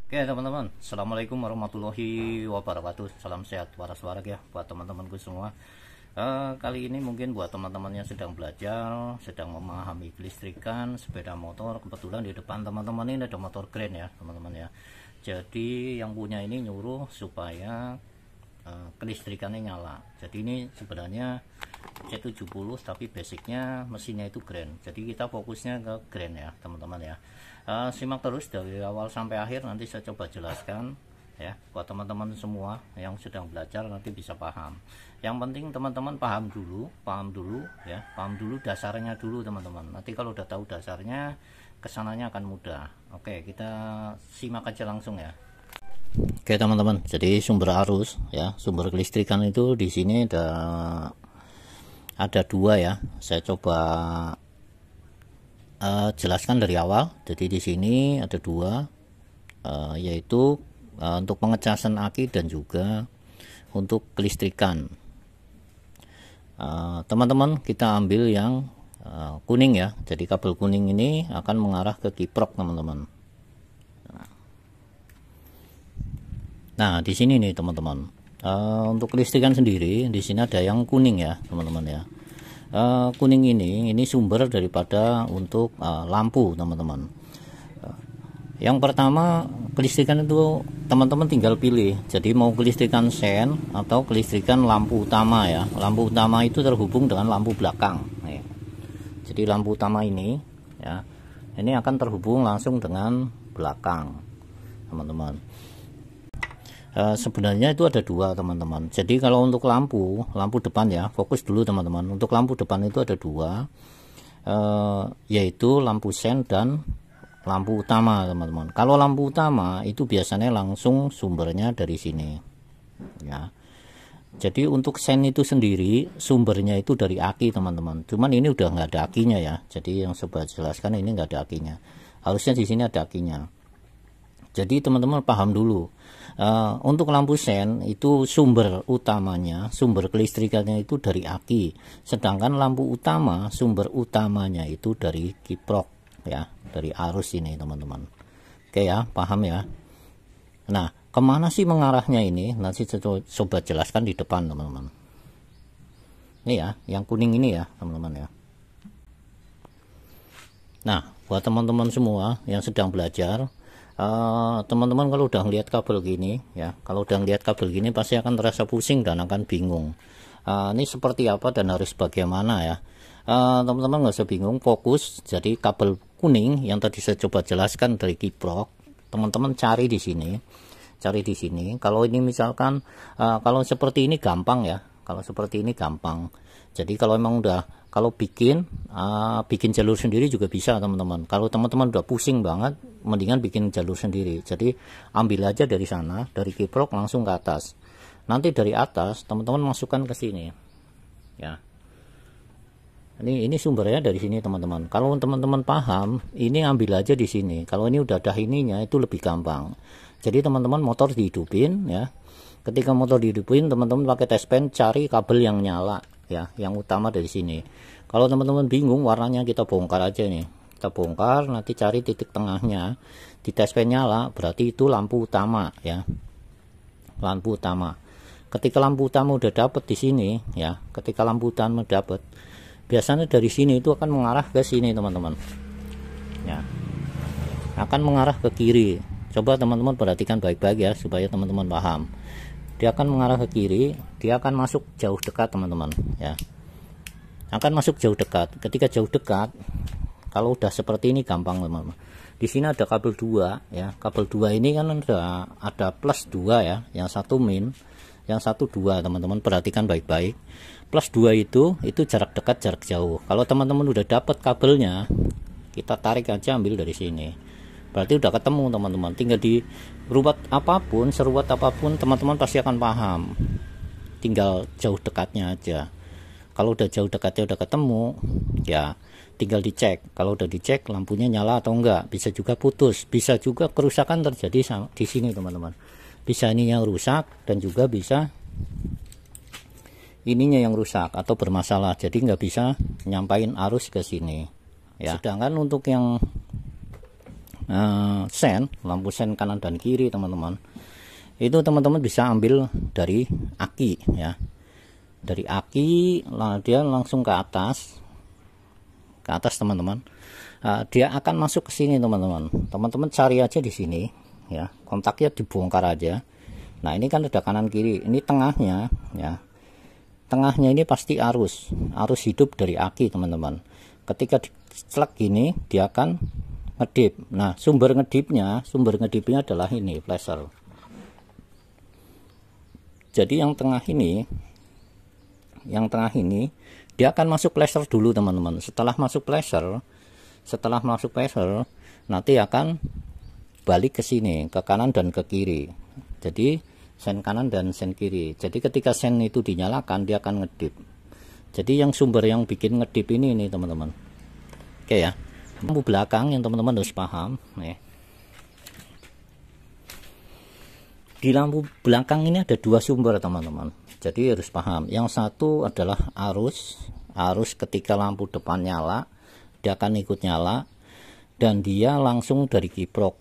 Oke teman-teman, Assalamualaikum warahmatullahi wabarakatuh. Salam sehat waras warak ya buat teman-temanku semua. Kali ini mungkin buat teman-teman yang sedang belajar, sedang memahami kelistrikan sepeda motor. Kebetulan di depan teman-teman ini ada motor keren ya teman-teman ya. Jadi yang punya ini nyuruh supaya kelistrikannya nyala. Jadi ini sebenarnya C70 tapi basicnya mesinnya itu grand. Jadi kita fokusnya ke grand ya teman-teman ya. Simak terus dari awal sampai akhir, nanti saya coba jelaskan ya buat teman-teman semua yang sedang belajar nanti bisa paham. Yang penting teman-teman paham dulu ya, paham dulu dasarnya dulu teman-teman. Nanti kalau udah tahu dasarnya, kesananya akan mudah. Oke, kita simak aja langsung ya. Oke teman-teman, jadi sumber arus ya, sumber kelistrikan itu di sini ada dua ya. Saya coba jelaskan dari awal. Jadi di sini ada dua, yaitu untuk pengecasan aki dan juga untuk kelistrikan. Teman-teman, kita ambil yang kuning ya. Jadi kabel kuning ini akan mengarah ke kiprok teman-teman. Nah di sini nih teman-teman, untuk kelistrikan sendiri di sini ada yang kuning ya teman-teman ya. Kuning ini sumber daripada untuk lampu teman-teman. Yang pertama, kelistrikan itu teman-teman tinggal pilih. Jadi mau kelistrikan sen atau kelistrikan lampu utama ya. Lampu utama itu terhubung dengan lampu belakang nih. Jadi lampu utama ini ya, ini akan terhubung langsung dengan belakang teman-teman. Sebenarnya itu ada dua teman-teman. Jadi kalau untuk lampu depan ya, fokus dulu teman-teman. Untuk lampu depan itu ada dua, yaitu lampu sen dan lampu utama teman-teman. Kalau lampu utama itu biasanya langsung sumbernya dari sini ya. Jadi untuk sen itu sendiri sumbernya itu dari aki teman-teman. Cuman ini udah nggak ada akinya ya. Jadi yang saya jelaskan ini nggak ada akinya. Harusnya di sini ada akinya. Jadi teman-teman paham dulu. Untuk lampu sen itu sumber utamanya, sumber kelistrikannya itu dari aki. Sedangkan lampu utama, sumber utamanya itu dari kiprok ya, dari arus ini teman-teman. Oke ya, paham ya. Nah, kemana sih mengarahnya ini? Nanti saya coba jelaskan di depan teman-teman. Ini ya, yang kuning ini ya teman-teman ya. Nah, buat teman-teman semua yang sedang belajar, teman-teman kalau udah ngeliat kabel gini ya, kalau udah ngeliat kabel gini pasti akan terasa pusing dan akan bingung. Ini seperti apa dan harus bagaimana ya. Teman-teman nggak usah bingung, fokus. Jadi kabel kuning yang tadi saya coba jelaskan dari kiprok, teman-teman cari di sini, Kalau ini misalkan kalau seperti ini gampang ya, kalau seperti ini gampang. Jadi kalau emang kalau bikin jalur sendiri juga bisa teman-teman. Kalau teman-teman udah pusing banget, mendingan bikin jalur sendiri. Jadi ambil aja dari sana, dari kiprok langsung ke atas. Nanti dari atas teman-teman masukkan ke sini ya. Ini sumbernya dari sini teman-teman. Kalau teman-teman paham, ini ambil aja di sini. Kalau ini udah ada ininya itu lebih gampang. Jadi teman-teman motor dihidupin ya. Ketika motor dihidupin, teman-teman pakai test pen cari kabel yang nyala ya, yang utama dari sini. Kalau teman-teman bingung warnanya, kita bongkar aja nih. Kita bongkar, nanti cari titik tengahnya. Di test pen nyala, berarti itu lampu utama ya. Lampu utama. Ketika lampu utama udah dapet di sini ya, ketika lampu utama dapet, biasanya dari sini itu akan mengarah ke sini teman-teman. Ya. Akan mengarah ke kiri. Coba teman-teman perhatikan baik-baik ya supaya teman-teman paham. Dia akan mengarah ke kiri, dia akan masuk jauh dekat teman-teman ya. Akan masuk jauh dekat. Ketika jauh dekat, kalau udah seperti ini gampang teman-teman. Di sini ada kabel 2 ya. Kabel 2 ini kan ada plus 2 ya, yang satu min, yang satu 2 teman-teman perhatikan baik-baik. Plus 2 itu jarak dekat, jarak jauh. Kalau teman-teman udah dapat kabelnya, kita tarik aja, ambil dari sini. Berarti udah ketemu teman-teman. Tinggal di seruat apapun teman-teman pasti akan paham. Tinggal jauh dekatnya aja. Kalau udah jauh dekatnya udah ketemu ya, tinggal dicek. Kalau udah dicek lampunya nyala atau enggak. Bisa juga putus, bisa juga kerusakan terjadi di sini teman-teman. Bisa ininya rusak dan juga bisa ininya yang rusak atau bermasalah, jadi nggak bisa nyampain arus ke sini ya. Sedangkan untuk yang sen, lampu sen kanan dan kiri teman-teman, itu teman-teman bisa ambil dari aki ya, dari aki dia langsung ke atas teman-teman. Dia akan masuk ke sini teman-teman. Teman-teman cari aja di sini ya, kontaknya dibongkar aja. Nah ini kan ada kanan kiri, ini tengahnya ya, tengahnya ini pasti arus hidup dari aki teman-teman. Ketika dicelak gini dia akan ngedip. Nah sumber ngedipnya adalah ini flasher. Jadi yang tengah ini dia akan masuk flasher dulu teman-teman. Setelah masuk flasher nanti akan balik ke sini, ke kanan dan ke kiri. Jadi sen kanan dan sen kiri. Jadi ketika sen itu dinyalakan dia akan ngedip. Jadi yang sumber yang bikin ngedip ini teman-teman. Oke ya. Lampu belakang yang teman-teman harus paham ya. Di lampu belakang ini ada dua sumber teman-teman. Jadi harus paham. Yang satu adalah arus ketika lampu depan nyala dia akan ikut nyala, dan dia langsung dari kiprok.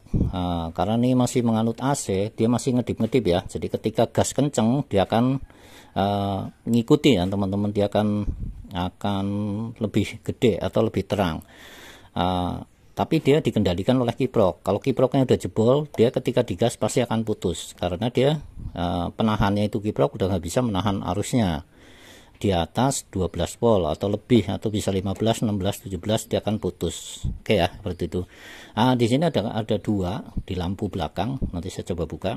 Karena ini masih menganut AC, dia masih ngedip-ngedip ya. Jadi ketika gas kenceng dia akan ngikuti ya teman-teman, dia akan lebih gede atau lebih terang. Tapi dia dikendalikan oleh kiprok. Kalau kiproknya udah jebol, dia ketika digas pasti akan putus, karena dia penahannya itu kiprok udah nggak bisa menahan arusnya. Di atas 12 volt atau lebih, atau bisa 15, 16, 17 dia akan putus. Oke ya, seperti itu. Di sini ada dua di lampu belakang, nanti saya coba buka.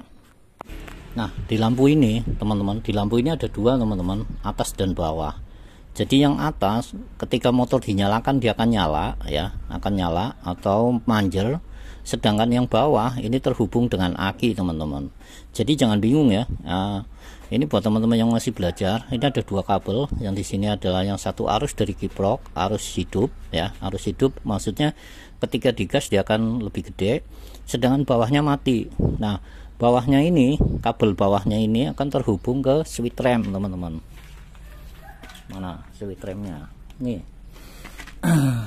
Nah di lampu ini teman-teman, di lampu ini ada dua teman-teman, atas dan bawah. Jadi yang atas ketika motor dinyalakan dia akan nyala ya, akan nyala atau manjel. Sedangkan yang bawah ini terhubung dengan aki teman-teman. Jadi jangan bingung ya. Ini buat teman-teman yang masih belajar, ini ada dua kabel. Yang di sini adalah yang satu arus dari kiprok, arus hidup ya, arus hidup maksudnya ketika digas dia akan lebih gede, sedangkan bawahnya mati. Nah bawahnya ini, kabel bawahnya ini akan terhubung ke switch rem teman-teman. Mana switch remnya? Nih.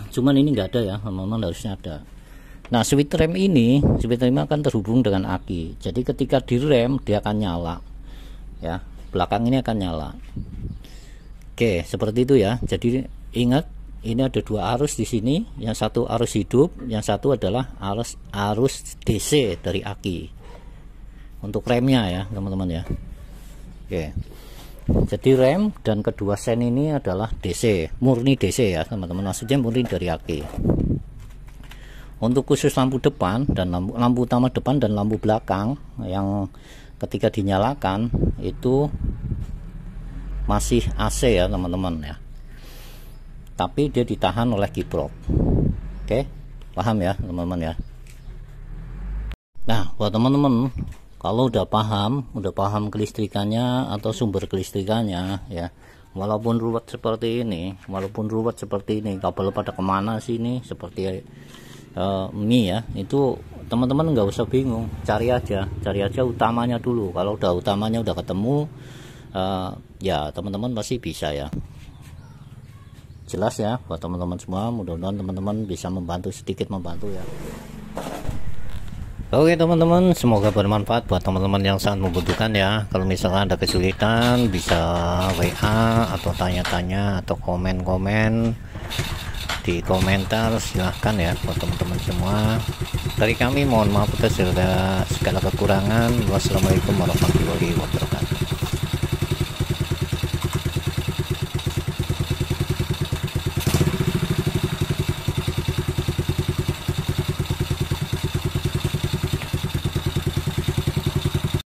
Cuman ini enggak ada ya teman-teman, harusnya ada. Nah switch rem ini akan terhubung dengan aki. Jadi ketika direm dia akan nyala ya, belakang ini akan nyala. Oke seperti itu ya. Jadi ingat, ini ada dua arus di sini, yang satu arus hidup, yang satu adalah arus DC dari aki untuk remnya ya teman-teman ya. Oke, jadi rem dan kedua sen ini adalah DC, murni DC ya teman-teman, maksudnya murni dari aki. Untuk khusus lampu depan dan lampu utama depan dan lampu belakang yang ketika dinyalakan itu masih AC ya teman-teman ya, tapi dia ditahan oleh kiprok. Oke, paham ya teman-teman ya. Nah buat teman-teman kalau udah paham kelistrikannya atau sumber kelistrikannya ya, walaupun ruwet seperti ini, kabel pada kemana sih ini, seperti mie ya, itu teman-teman nggak usah bingung, cari aja utamanya dulu. Kalau udah utamanya udah ketemu ya teman-teman pasti bisa ya. Jelas ya buat teman-teman semua, mudah-mudahan teman-teman bisa sedikit membantu ya. Oke teman-teman, semoga bermanfaat buat teman-teman yang sangat membutuhkan ya. Kalau misalkan ada kesulitan bisa WA atau tanya-tanya atau komen-komen di komentar, silahkan ya buat teman-teman semua. Dari kami mohon maaf atas segala kekurangan. Wassalamualaikum warahmatullahi wabarakatuh.